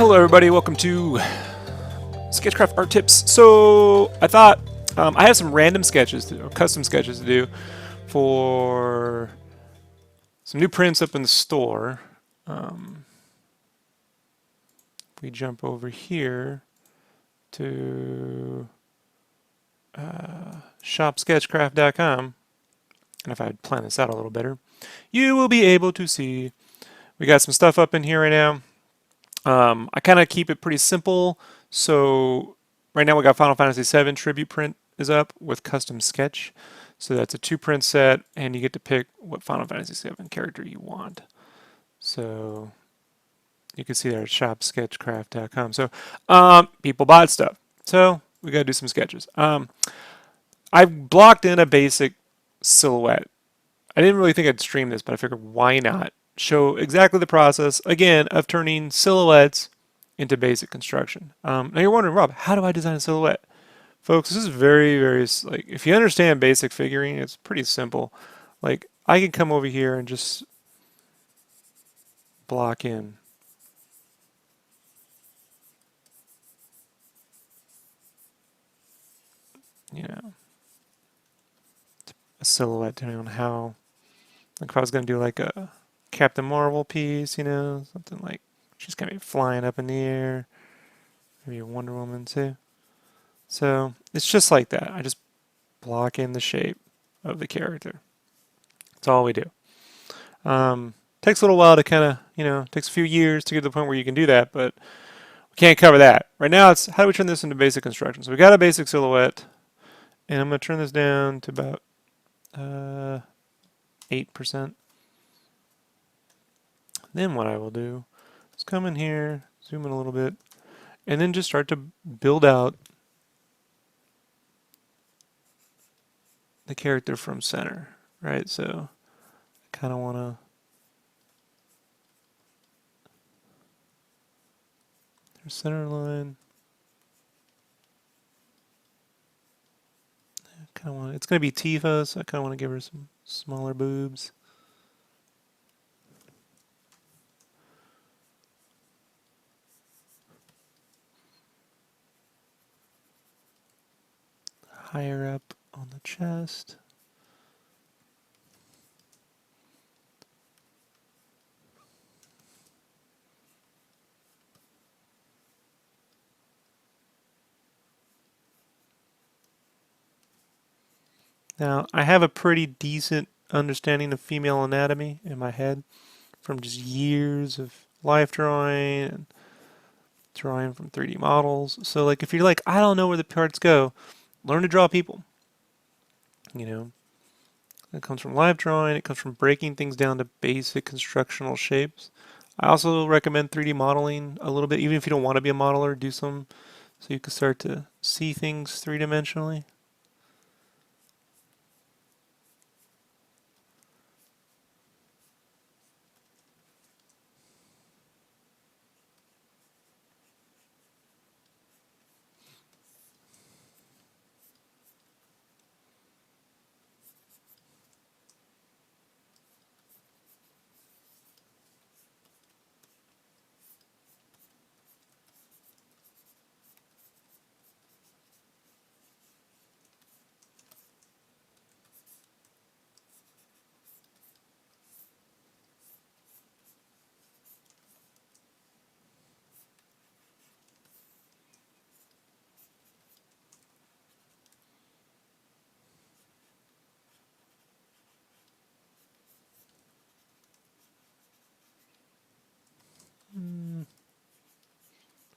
Hello everybody, welcome to SketchCraft Art Tips. So I thought I have some random sketches to do, custom sketches to do for some new prints up in the store. We jump over here to shopsketchcraft.com, and if I plan this out a little better, you will be able to see we got some stuff up in here right now. I kind of keep it pretty simple. So right now we got Final Fantasy VII tribute print is up with custom sketch. So that's a 2-print set, and you get to pick what Final Fantasy VII character you want. So you can see there at shopsketchcraft.com. So people bought stuff. So we got to do some sketches. I blocked in a basic silhouette. I didn't really think I'd stream this, but I figured why not? Show exactly the process, again, of turning silhouettes into basic construction. Now you're wondering, Rob, how do I design a silhouette? Folks, this is very, like, if you understand basic figuring, it's pretty simple. Like, I can come over here and just block in. You know, a silhouette depending on how, like if I was going to do like a Captain Marvel piece, you know, something like she's going to be flying up in the air. Maybe a Wonder Woman too. So it's just like that. I just block in the shape of the character. That's all we do. Takes a little while to kind of, you know, takes a few years to get to the point where you can do that, but we can't cover that. Right now it's how do we turn this into basic construction? So we got a basic silhouette, and I'm going to turn this down to about 8%. Then what I will do is come in here, zoom in a little bit, and then just start to build out the character from center, right? So I kind of want to center line. I kind of want it's going to be Tifa, so I kind of want to give her some smaller boobs. Higher up on the chest. Now, I have a pretty decent understanding of female anatomy in my head from just years of life drawing and drawing from 3D models. So, like, if you're like, I don't know where the parts go, learn to draw people. You know, it comes from live drawing, it comes from breaking things down to basic constructional shapes. I also recommend 3D modeling a little bit, even if you don't want to be a modeler, do some so you can start to see things three-dimensionally.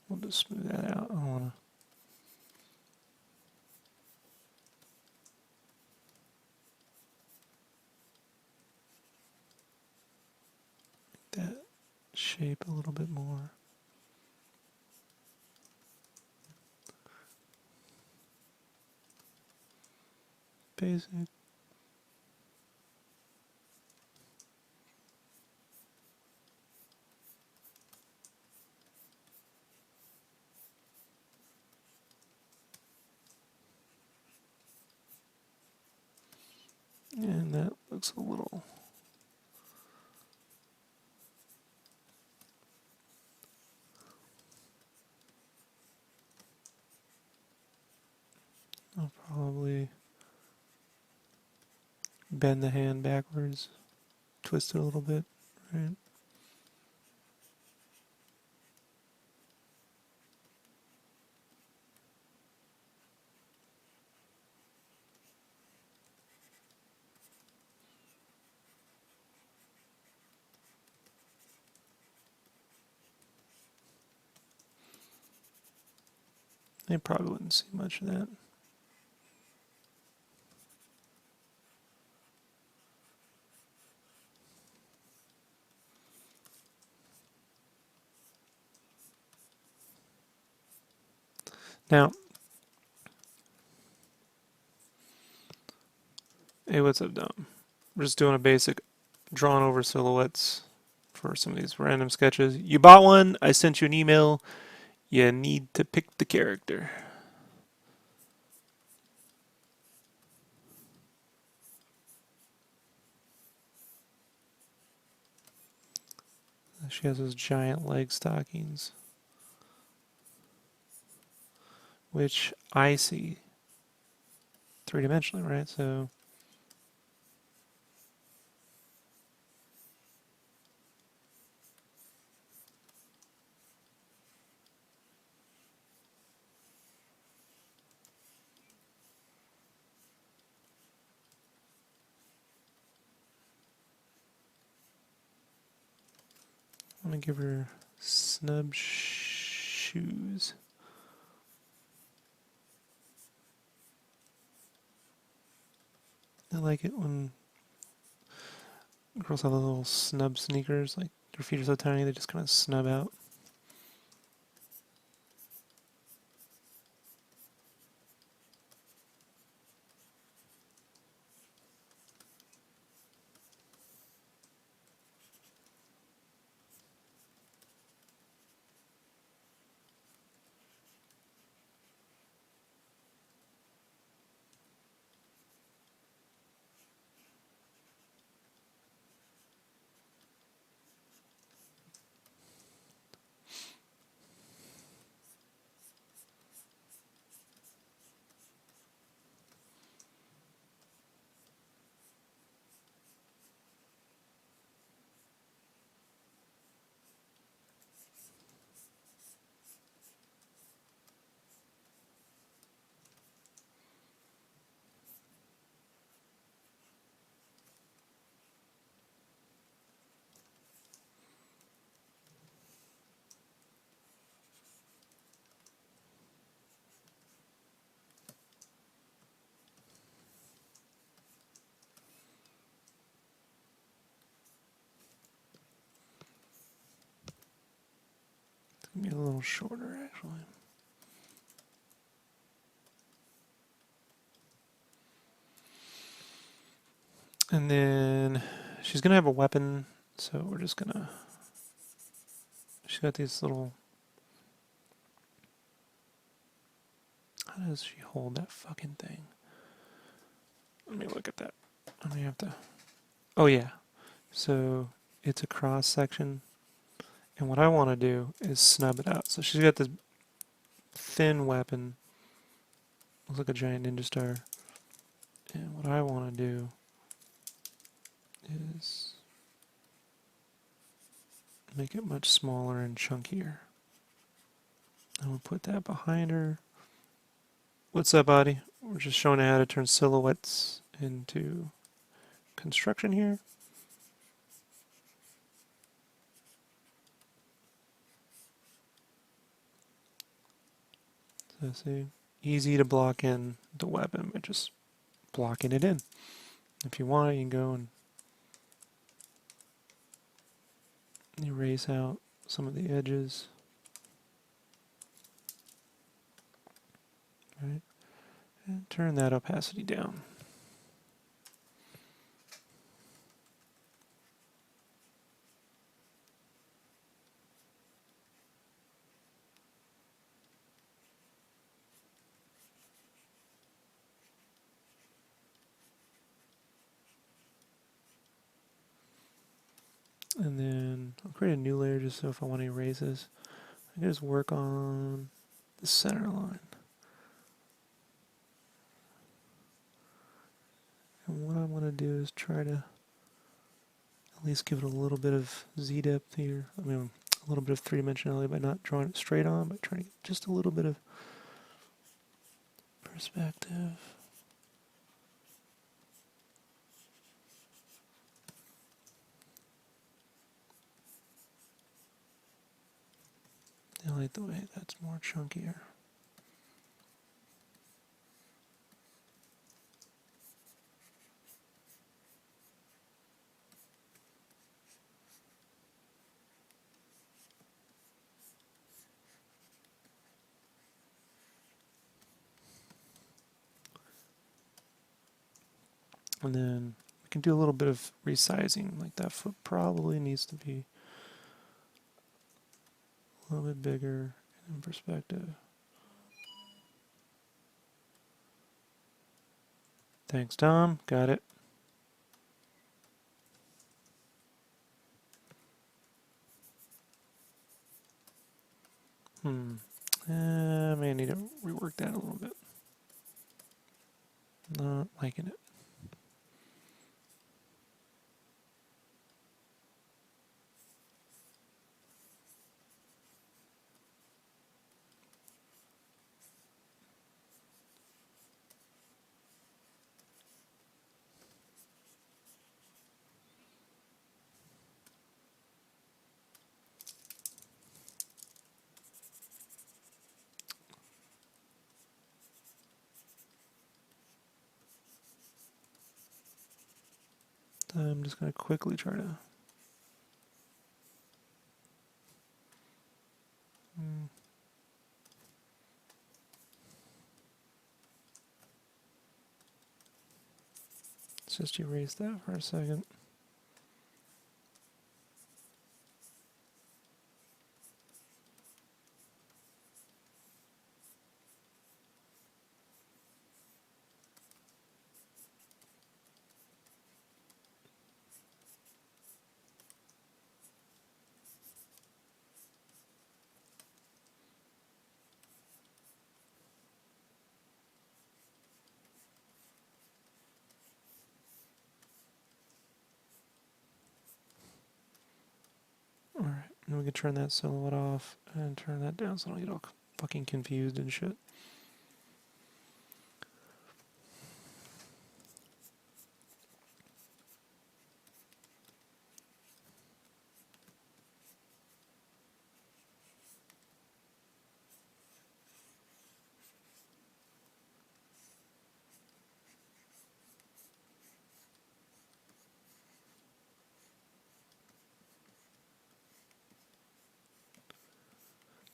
We'll just smooth that out. I want to. That shape a little bit more. Basic. And that looks a little bend the hand backwards, twist it a little bit, right? They probably wouldn't see much of that. Now, hey, what's up, Dom? We're just doing a basic drawn over silhouettes for some of these random sketches. You bought one, I sent you an email. You need to pick the character. She has those giant leg stockings, which I see three-dimensionally, right? So I'm gonna give her snub shoes. I like it when girls have those little snub sneakers, like their feet are so tiny they just kind of snub out. Maybe a little shorter, actually. And then she's gonna have a weapon, so we're just gonna. She's got these little. How does she hold that fucking thing? Let me look at that. I may have to. Oh yeah. So it's a cross section, and what I want to do is snub it out. So she's got this thin weapon. Looks like a giant ninja star. And what I want to do is make it much smaller and chunkier. I'm going to put that behind her. What's up, buddy? We're just showing how to turn silhouettes into construction here. So see, easy to block in the weapon by just blocking it in. If you want, you can go and erase out some of the edges. Right? And turn that opacity down. And then I'll create a new layer just so if I want to erase this, I can just work on the center line. And what I'm going to do is try to at least give it a little bit of Z-depth here. I mean, a little bit of three-dimensionality by not drawing it straight on, but trying to get just a little bit of perspective. I like the way that's more chunkier. And then we can do a little bit of resizing, like that foot probably needs to be a little bit bigger in perspective. Thanks, Tom. Got it. I may need to rework that a little bit. Not liking it. I'm just going to quickly try to... Let's just erase that for a second. Alright, and we can turn that silhouette off and turn that down so I don't get all fucking confused and shit.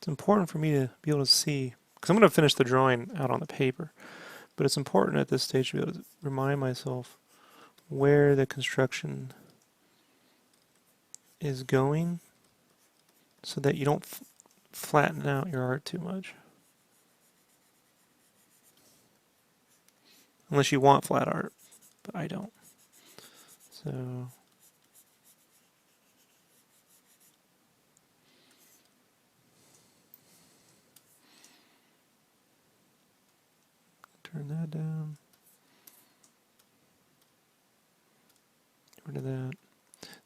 It's important for me to be able to see, because I'm going to finish the drawing out on the paper, but it's important at this stage to be able to remind myself where the construction is going so that you don't flatten out your art too much. Unless you want flat art, but I don't. So... turn that down. Get rid of that.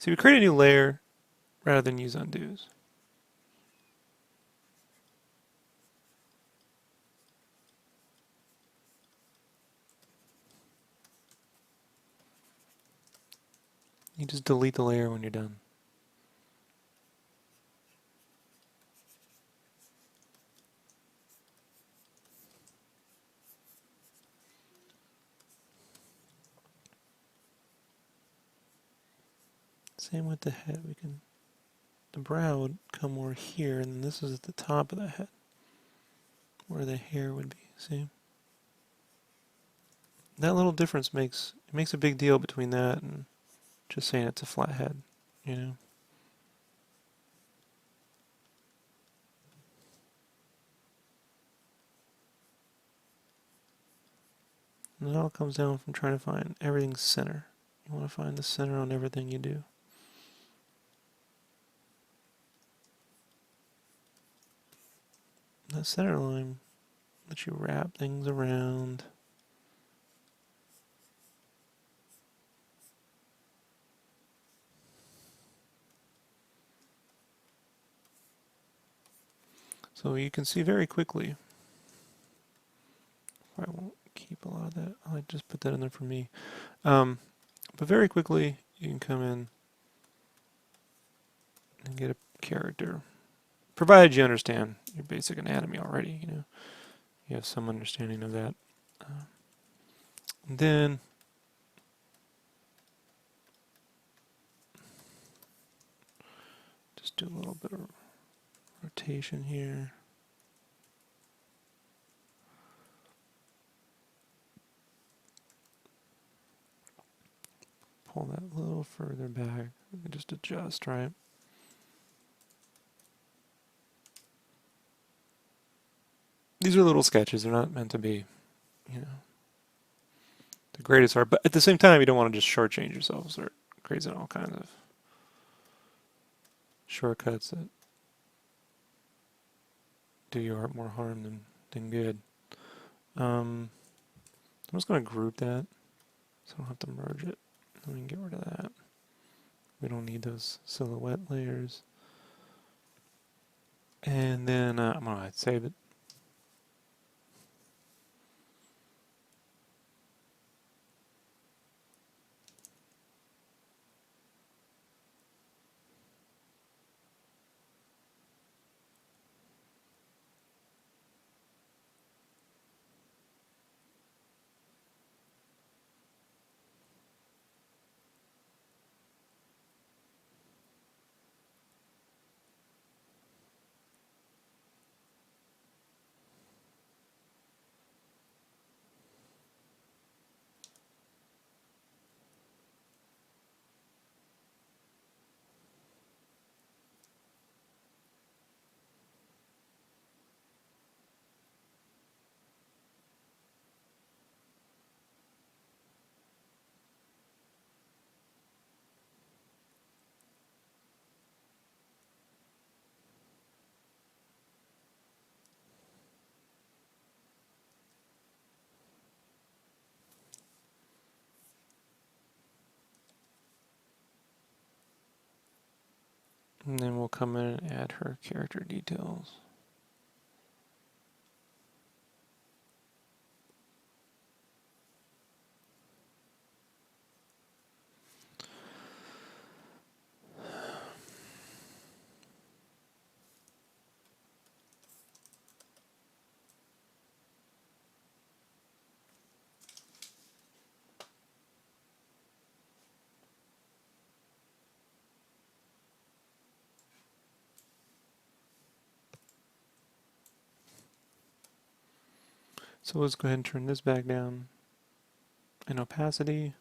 See, we create a new layer rather than use undos. You just delete the layer when you're done. Same with the head. The brow would come more here, and then this is at the top of the head, where the hair would be. See? That little difference makes a big deal between that and just saying it's a flat head, you know? And it all comes down from trying to find everything's center. You want to find the center on everything you do. That center line lets you wrap things around. So you can see very quickly. I won't keep a lot of that. I'll just put that in there for me. But very quickly you can come in and get a character, provided you understand your basic anatomy already. You know, you have some understanding of that. And then just do a little bit of rotation here. Pull that a little further back and just adjust, right? These are little sketches. They're not meant to be, you know, the greatest art. But at the same time, you don't want to just shortchange yourself. Start creating all kinds of shortcuts that do your art more harm than good. I'm just going to group that so I don't have to merge it. Let me get rid of that. We don't need those silhouette layers. And then I'm going to save it. And then we'll come in and add her character details. So let's go ahead and turn this back down in opacity.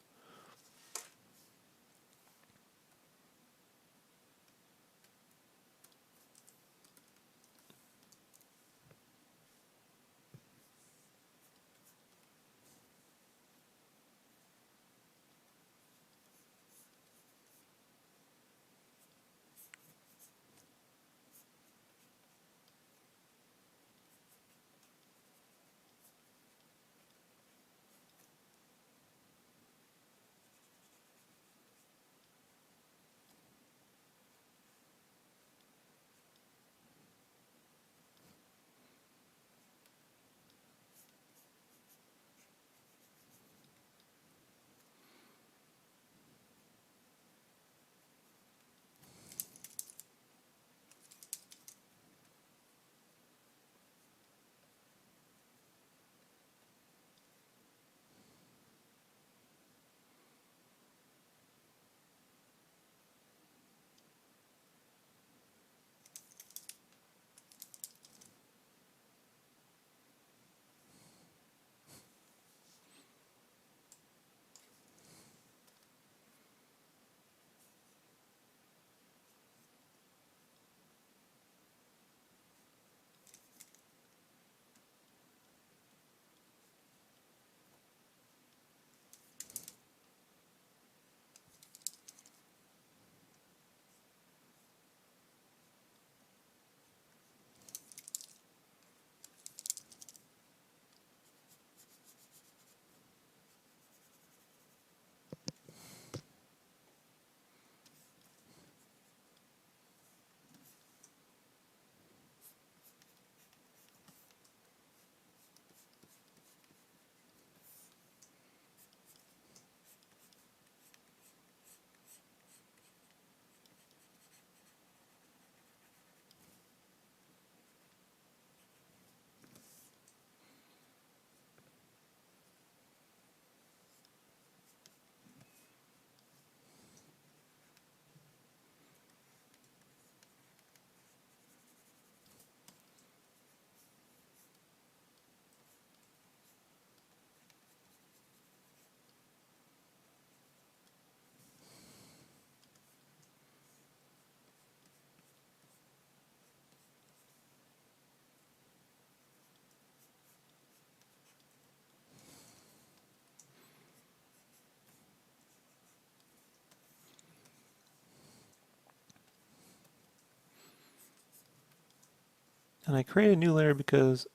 And I create a new layer because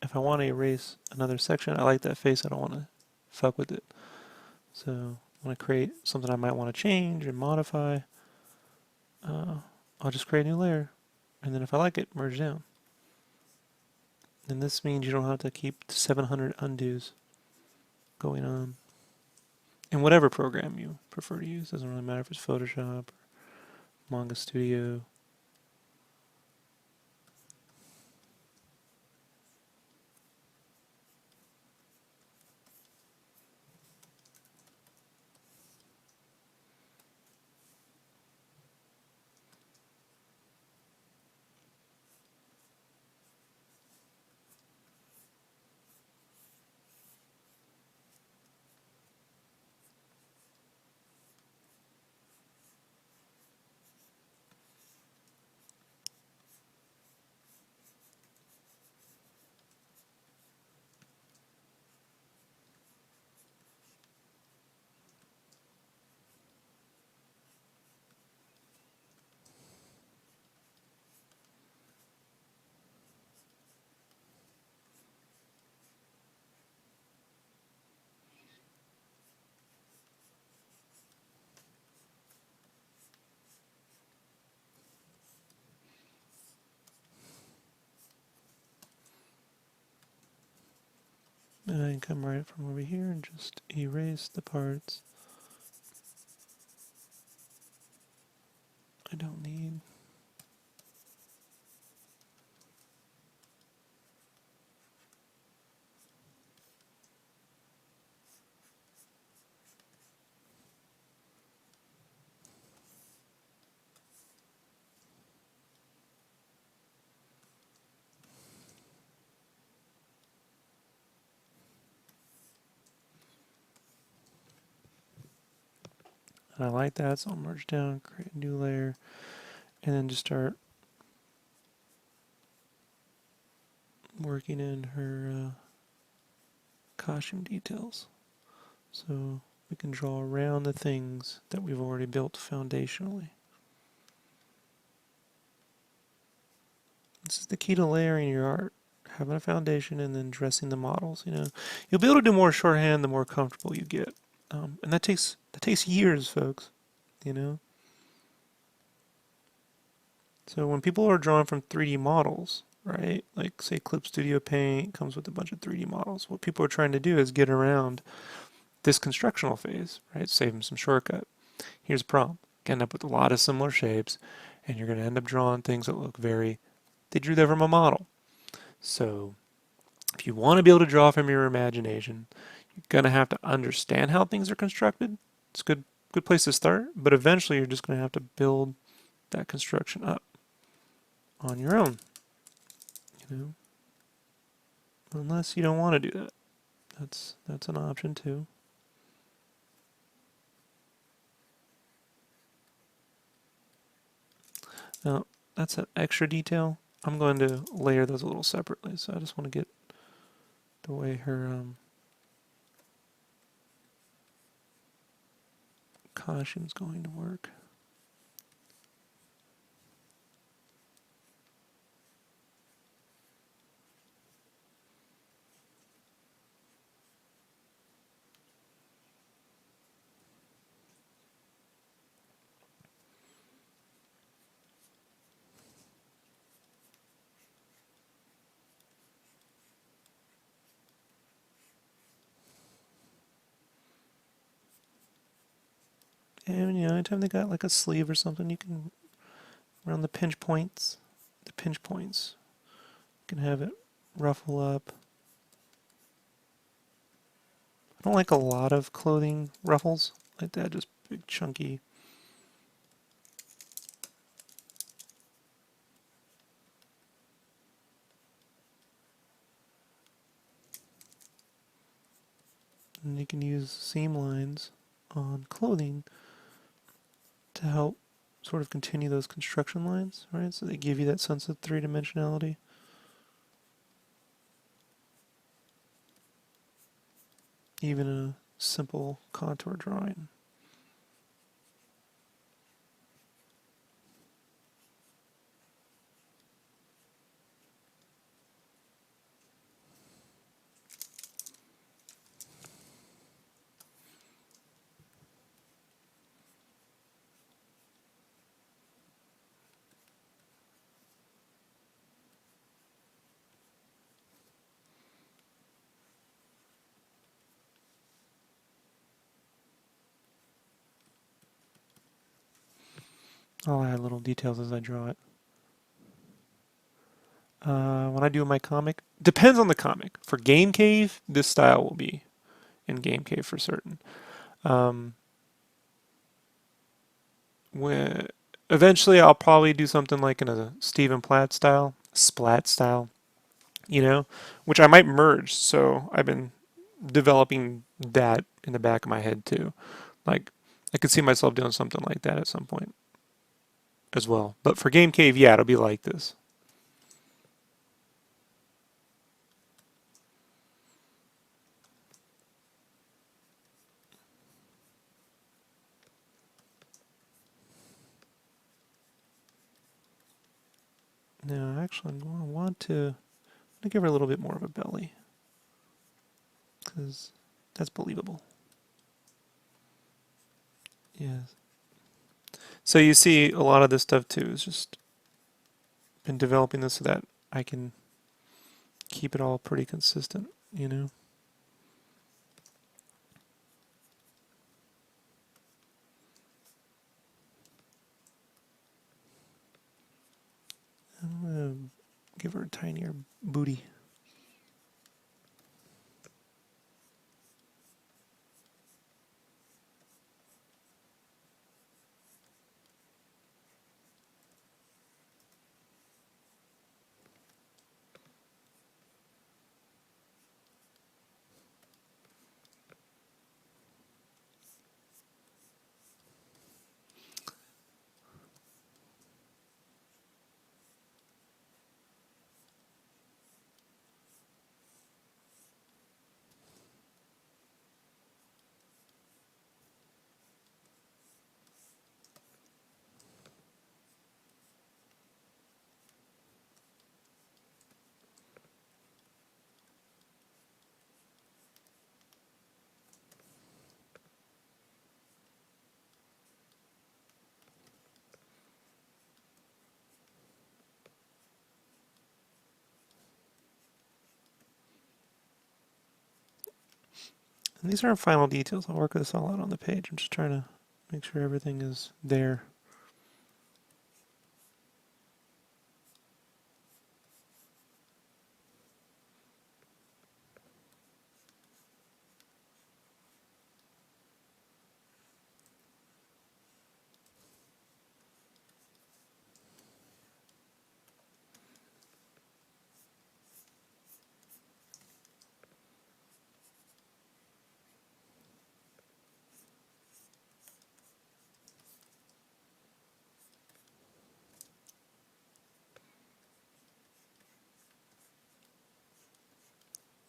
if I want to erase another section, I like that face, I don't want to fuck with it. So I want to create something I might want to change and modify. I'll just create a new layer, and then if I like it, merge down. And this means you don't have to keep 700 undos going on in whatever program you prefer to use. Doesn't really matter if it's Photoshop or Manga Studio. And I can come right from over here and just erase the parts I don't need. And I like that, so I'll merge down, create a new layer, and then just start working in her costume details. So we can draw around the things that we've already built foundationally. This is the key to layering your art. Having a foundation and then dressing the models. You'll be able to do more shorthand the more comfortable you get, and that takes years, folks. So when people are drawing from 3D models, right? Like say Clip Studio Paint comes with a bunch of 3D models. What people are trying to do is get around this constructional phase, right? Save them some shortcut. Here's the problem: you end up with a lot of similar shapes, and you're going to end up drawing things that look they drew that from a model. So if you want to be able to draw from your imagination, you're going to have to understand how things are constructed. It's a good place to start, but eventually you're just going to have to build that construction up on your own, unless you don't want to do that. That's an option too. Now, that's an extra detail. I'm going to layer those a little separately, so I just want to get the way her costume's going to work. And anytime they got like a sleeve or something, you can around the pinch points, you can have it ruffle up. I don't like a lot of clothing ruffles like that, just big chunky. And you can use seam lines on clothing to help sort of continue those construction lines, right? So they give you that sense of three-dimensionality. Even in a simple contour drawing. I'll add little details as I draw it. When I do my comic, depends on the comic. For Game Cave, this style will be in Game Cave for certain. Um, when, Eventually, I'll probably do something like in a Stephen Platt style, splat style, which I might merge. So I've been developing that in the back of my head too. Like, I could see myself doing something like that at some point as well. But for Game Cave, yeah, it'll be like this. Now, actually, I'm going to want to give her a little bit more of a belly because that's believable. Yes. So you see a lot of this stuff too is just been developing this so that I can keep it all pretty consistent, I'm gonna give her a tinier booty. And these aren't final details. I'll work this all out on the page. I'm just trying to make sure everything is there.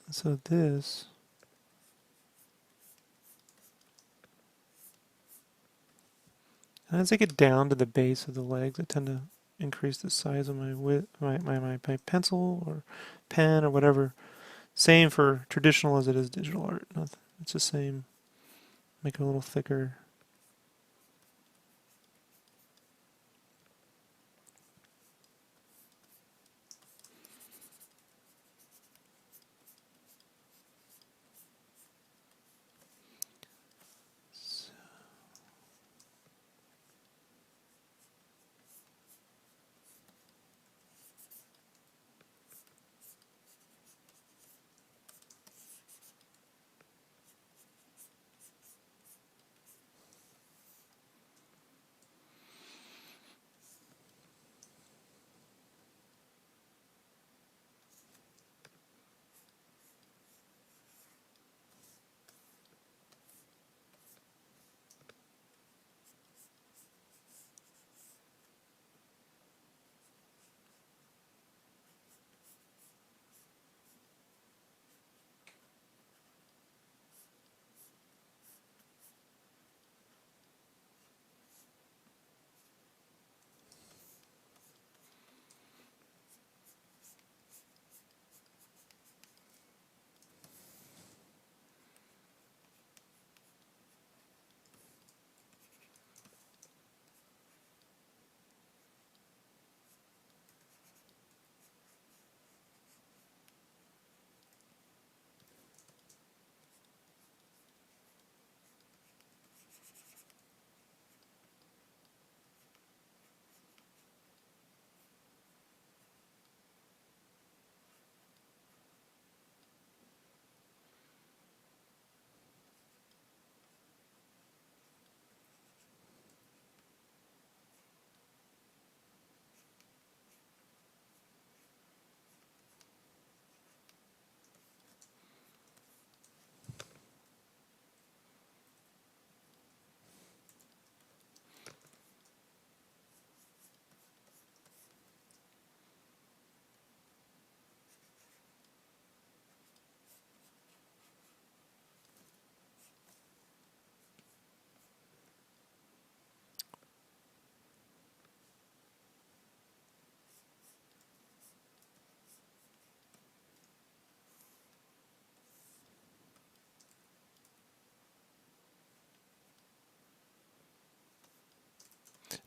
So this, as I get down to the base of the legs, I tend to increase the size of my my pencil or pen or whatever. Same for traditional as it is digital art. It's the same. Make it a little thicker.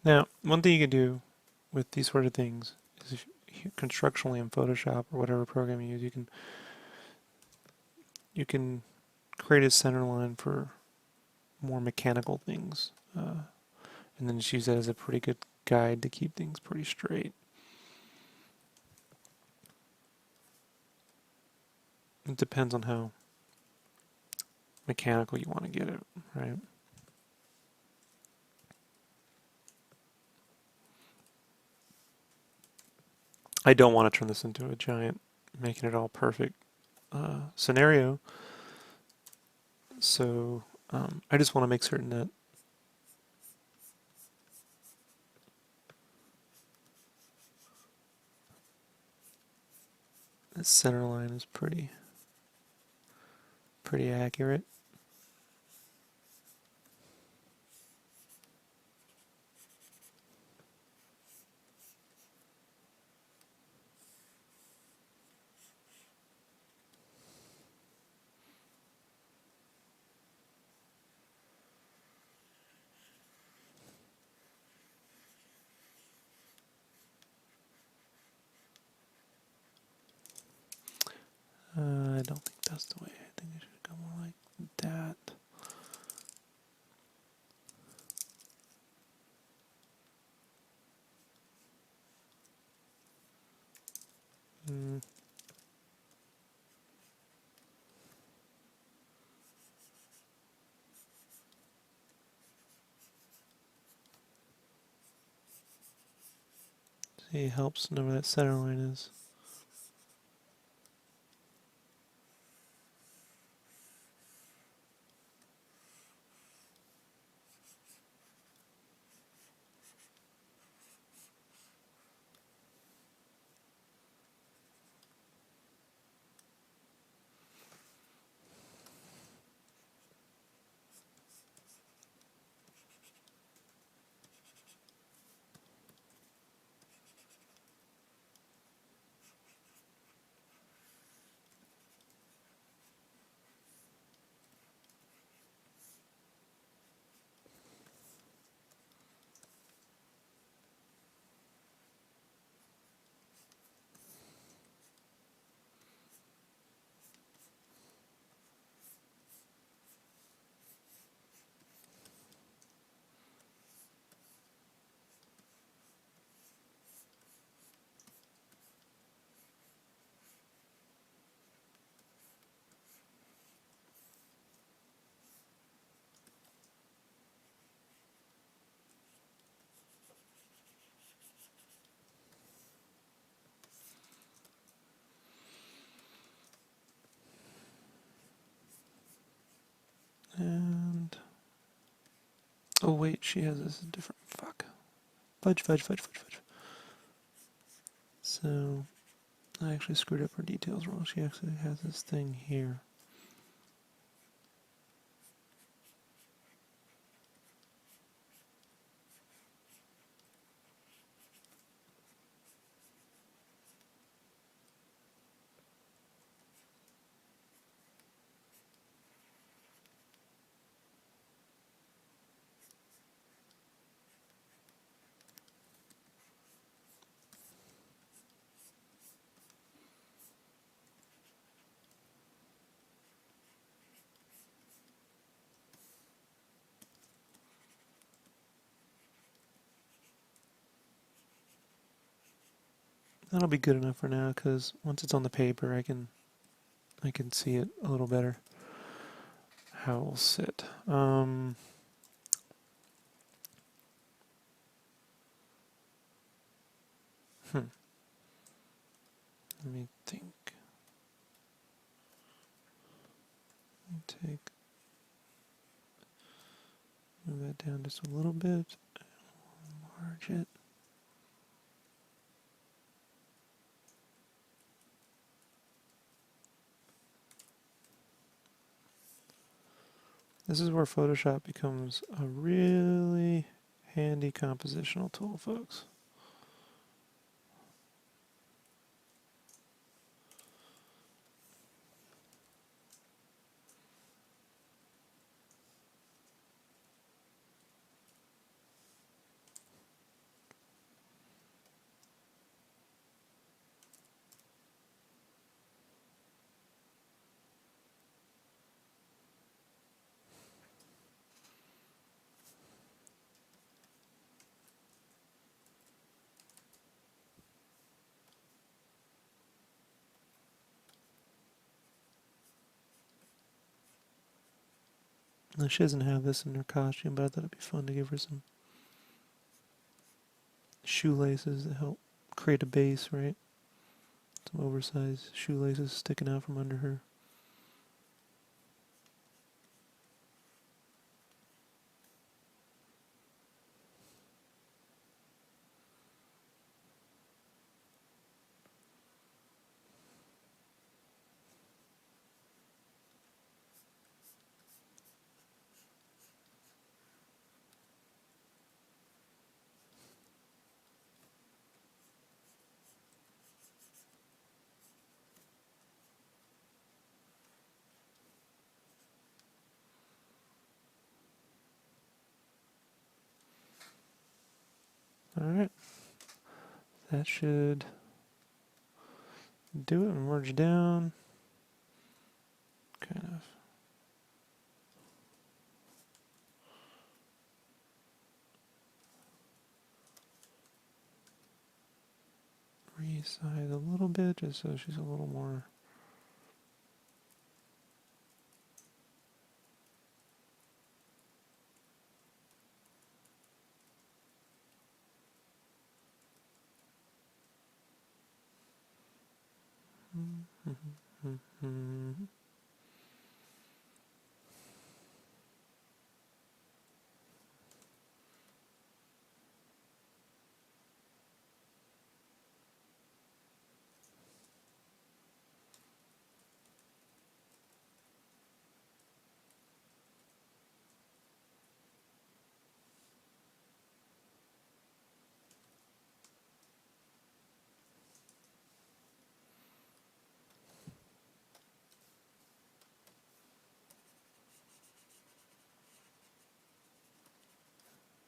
Now, one thing you can do with these sort of things is if constructionally in Photoshop or whatever program you use, you can create a center line for more mechanical things, and then just use that as a pretty good guide to keep things pretty straight. It depends on how mechanical you want to get it, right? I don't want to turn this into a giant, making it all perfect scenario. So I just want to make certain that the center line is pretty accurate. I don't think that's the way. I think it should go more like that. See, it helps know where that center line is. And oh wait, she has this different. Fuck. Fudge. So I actually screwed up her details wrong. She actually has this thing here. That'll be good enough for now, because once it's on the paper, I can see it a little better how it will sit. Let me think. Move that down just a little bit. Enlarge it. This is where Photoshop becomes a really handy compositional tool, folks. Now, she doesn't have this in her costume, but I thought it'd be fun to give her some shoelaces that help create a base, right? Some oversized shoelaces sticking out from under her. Alright, that should do it. Merge down. Kind of. Resize a little bit just so she's a little more.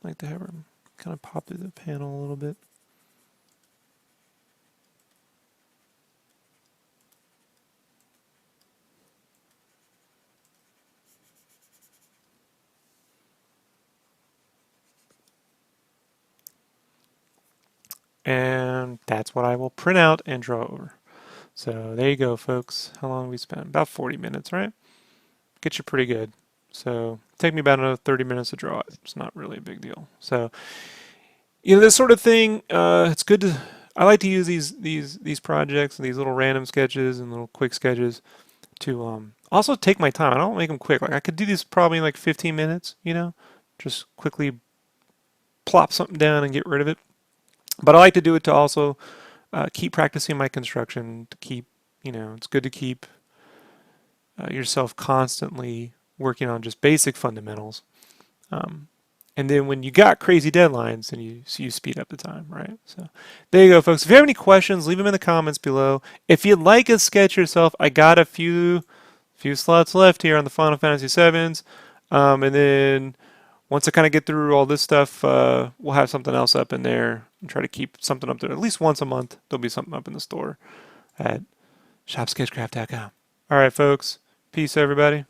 I like to have her kind of pop through the panel a little bit. And that's what I will print out and draw over. So there you go, folks. How long have we spent? About 40 minutes, right? Get you pretty good. So take me about another 30 minutes to draw it. It's not really a big deal. So this sort of thing, it's good to. I like to use these projects and these little random sketches and little quick sketches to also take my time. I don't make them quick. Like I could do this probably in like 15 minutes. Just quickly plop something down and get rid of it. But I like to do it to also keep practicing my construction. To keep, it's good to keep yourself constantly working on just basic fundamentals. And then when you got crazy deadlines, then you speed up the time, right? So there you go, folks. If you have any questions, leave them in the comments below. If you'd like a sketch yourself, I got a few slots left here on the Final Fantasy VIIs. And then once I kind of get through all this stuff, we'll have something else up in there and try to keep something up there. At least once a month, there'll be something up in the store at shopsketchcraft.com. All right, folks. Peace, everybody.